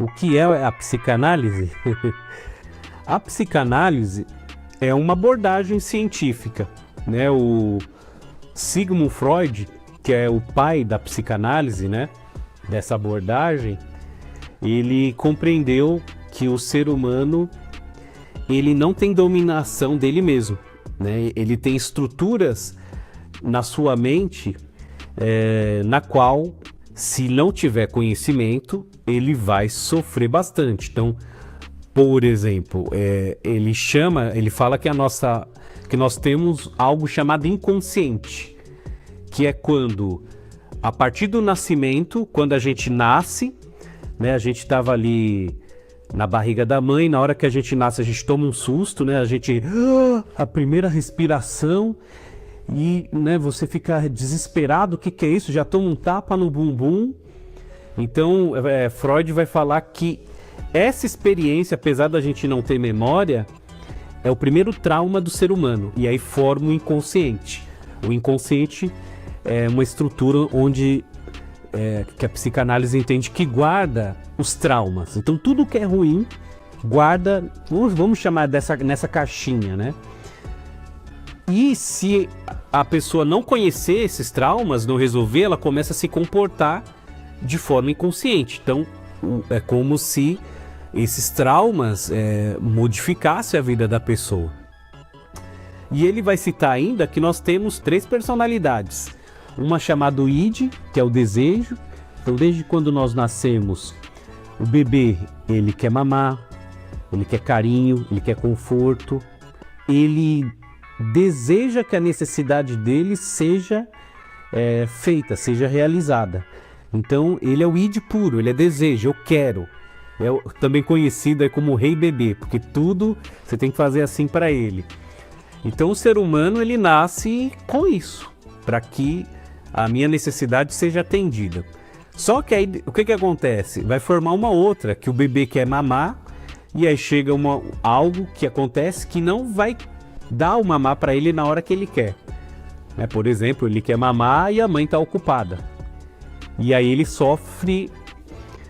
O que é a psicanálise? A psicanálise é uma abordagem científica, né? O Sigmund Freud, que é o pai da psicanálise, né? Dessa abordagem, ele compreendeu que o ser humano ele não tem dominação dele mesmo, né? Ele tem estruturas na sua mente na qual, se não tiver conhecimento, ele vai sofrer bastante. Então, por exemplo, ele fala que que nós temos algo chamado inconsciente, que é quando, a partir do nascimento, quando a gente nasce, né, a gente estava ali na barriga da mãe, na hora que a gente nasce, a gente toma um susto, né, a primeira respiração, e, né, você fica desesperado, o que é isso? Já toma um tapa no bumbum. Então, Freud vai falar que essa experiência, apesar da gente não ter memória, é o primeiro trauma do ser humano, e aí forma o inconsciente. O inconsciente é uma estrutura onde que a psicanálise entende que guarda os traumas. Então tudo que é ruim guarda, vamos chamar nessa caixinha, né? E se a pessoa não conhecer esses traumas, não resolver, ela começa a se comportar de forma inconsciente. Então é como se esses traumas modificassem a vida da pessoa. E ele vai citar ainda que nós temos 3 personalidades. Uma chamada id, que é o desejo. Então, desde quando nós nascemos, o bebê, ele quer mamar, ele quer carinho, ele quer conforto. Ele deseja que a necessidade dele seja feita, seja realizada. Então, ele é o id puro, ele é desejo, eu quero. É também conhecido como rei bebê, porque tudo você tem que fazer assim para ele. Então, o ser humano, ele nasce com isso, para que a minha necessidade seja atendida. Só que aí, o que acontece? Vai formar uma outra, que o bebê quer mamar, e aí chega algo que acontece que não vai dar o mamar para ele na hora que ele quer. Por exemplo, ele quer mamar e a mãe está ocupada. E aí ele sofre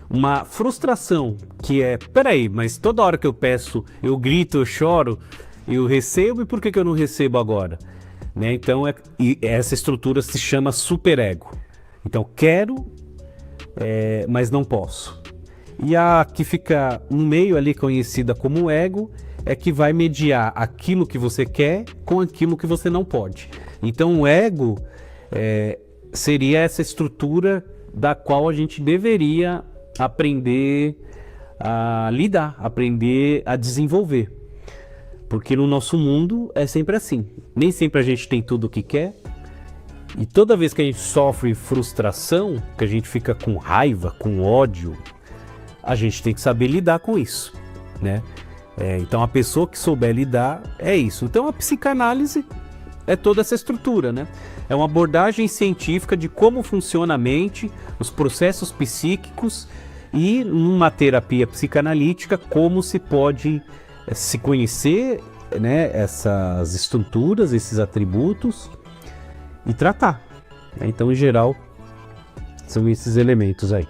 uma frustração, que peraí, mas toda hora que eu peço, eu grito, eu choro, eu recebo, e por que eu não recebo agora? Né? Então, essa estrutura se chama superego. Então, quero, mas não posso. E a que fica no meio ali, conhecida como ego, é que vai mediar aquilo que você quer com aquilo que você não pode. Então, o ego seria essa estrutura da qual a gente deveria aprender a lidar, aprender a desenvolver. Porque no nosso mundo é sempre assim. Nem sempre a gente tem tudo o que quer. E toda vez que a gente sofre frustração, que a gente fica com raiva, com ódio, a gente tem que saber lidar com isso, né? Então a pessoa que souber lidar é isso. Então a psicanálise é toda essa estrutura, né? É uma abordagem científica de como funciona a mente, os processos psíquicos, e numa terapia psicanalítica como se pode se conhecer, né, essas estruturas, esses atributos, e tratar. Então, em geral, são esses elementos aí.